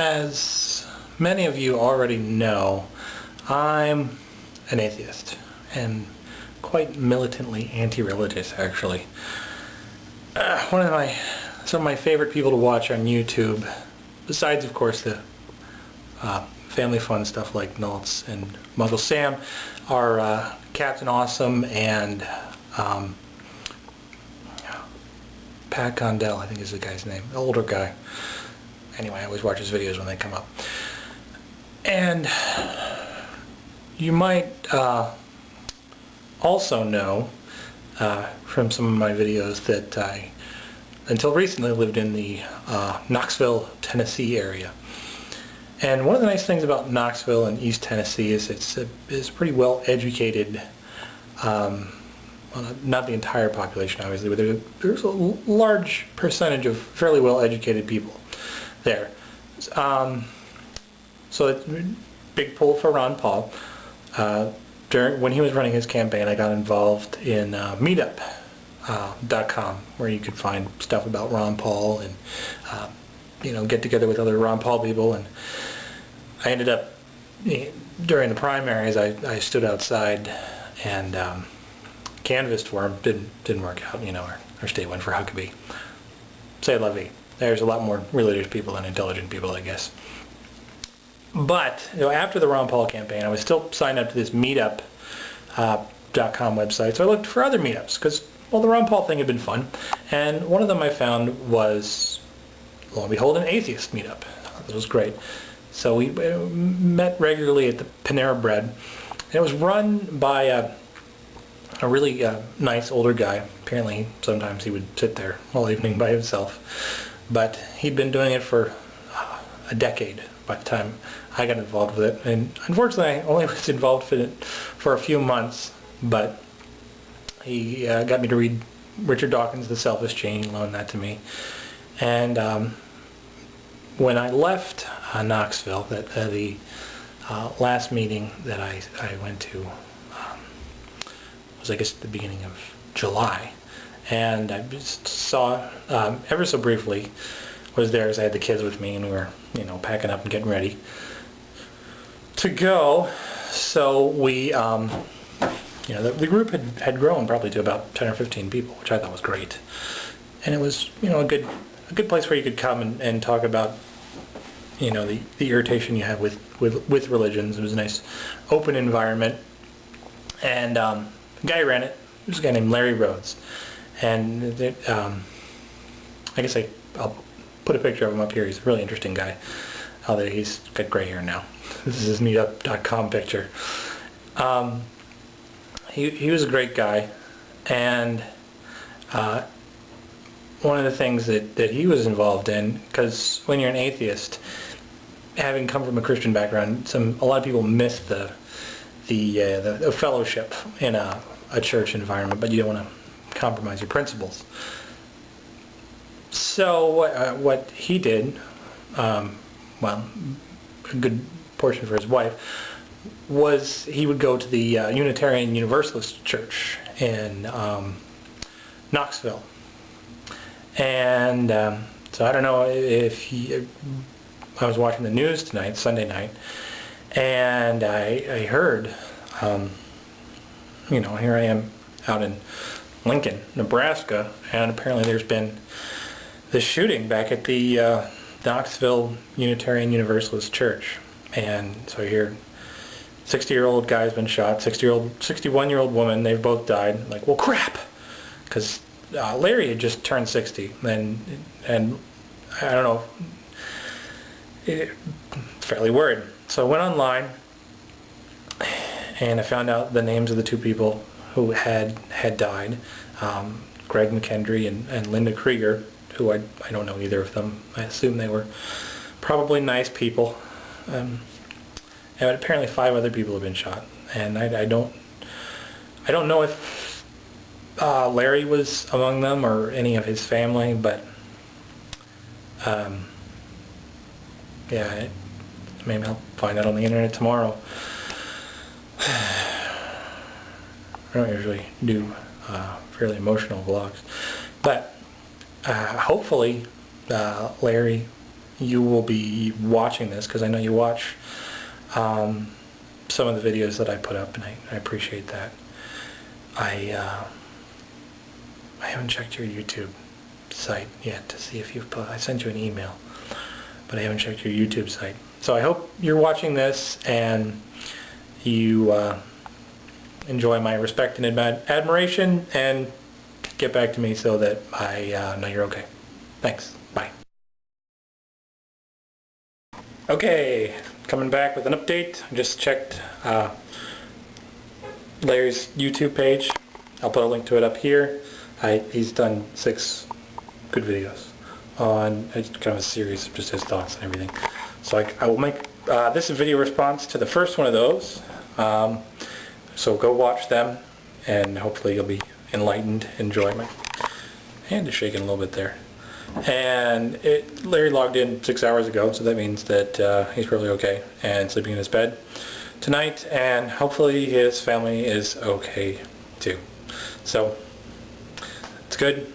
As many of you already know, I'm an atheist, and quite militantly anti-religious, actually. Some of my favorite people to watch on YouTube, besides of course the family fun stuff like Nults and Muggle Sam, are Captain Awesome and Pat Condell, I think is the guy's name, the older guy. Anyway, I always watch his videos when they come up. And you might also know from some of my videos that I, until recently, lived in the Knoxville, Tennessee area. And one of the nice things about Knoxville and East Tennessee is it's a pretty well-educated, well, not the entire population obviously, but there's a large percentage of fairly well-educated people there. So it's a big pull for Ron Paul. When he was running his campaign, I got involved in Meetup.com, where you could find stuff about Ron Paul and get together with other Ron Paul people. And I ended up, during the primaries, I stood outside and canvassed for him. Didn't work out. Our state went for Huckabee. C'est la vie. There's a lot more religious people than intelligent people, I guess. But after the Ron Paul campaign, I was still signed up to this Meetup.com website. So I looked for other meetups because, well, the Ron Paul thing had been fun, and one of them I found was, lo and behold, an atheist meetup. It was great. So we met regularly at the Panera Bread. And it was run by a really nice older guy. Apparently, sometimes he would sit there all evening by himself. But he'd been doing it for a decade by the time I got involved with it. And unfortunately, I only was involved in it for a few months. But he got me to read Richard Dawkins' The Selfish Chain. He loaned that to me. And when I left Knoxville, the last meeting that I went to was, I guess, at the beginning of July. And I just saw, ever so briefly, was there as I had the kids with me, and we were, packing up and getting ready to go. So we, the group had grown probably to about 10 or 15 people, which I thought was great. And it was, a good place where you could come and talk about, the irritation you have with religions. It was a nice, open environment. And the guy who ran it was a guy named Larry Rhodes. And I guess I'll put a picture of him up here. He's a really interesting guy. Although he's got gray hair now. This is his Meetup.com picture. He was a great guy, and one of the things that he was involved in, because when you're an atheist, having come from a Christian background, a lot of people miss the fellowship in a church environment, but you don't want to compromise your principles. So what he did, well, a good portion for his wife, was he would go to the Unitarian Universalist church in Knoxville. And so I don't know if I was watching the news tonight, Sunday night, and I heard, here I am out in Lincoln, Nebraska, and apparently there's been this shooting back at the Knoxville Unitarian Universalist Church. And so here, 60-year-old guy's been shot, 61-year-old woman, they've both died. Like, well, crap! Because Larry had just turned 60, and I don't know, fairly worried. So I went online, and I found out the names of the two people who had died, Greg McKendry and Linda Kraeger, who I don't know either of them. I assume they were probably nice people. And apparently 5 other people have been shot, and I don't know if Larry was among them or any of his family, but yeah, maybe I'll find out on the internet tomorrow. I don't usually do fairly emotional vlogs, but hopefully Larry you will be watching this, because I know you watch some of the videos that I put up, and I appreciate that. I haven't checked your YouTube site yet to see if you've I sent you an email, but I haven't checked your YouTube site. So I hope you're watching this and you enjoy my respect and admiration, and get back to me so that I know you're okay. Thanks. Bye. Okay, coming back with an update. I just checked Larry's YouTube page. I'll put a link to it up here. He's done 6 good videos on kind of a series of just his thoughts and everything. So I will make this a video response to the first one of those. So go watch them, and hopefully you'll be enlightened. Enjoy. My hand is shaking a little bit there. And Larry logged in 6 hours ago, so that means that he's probably okay and sleeping in his bed tonight, and hopefully his family is okay too. So it's good.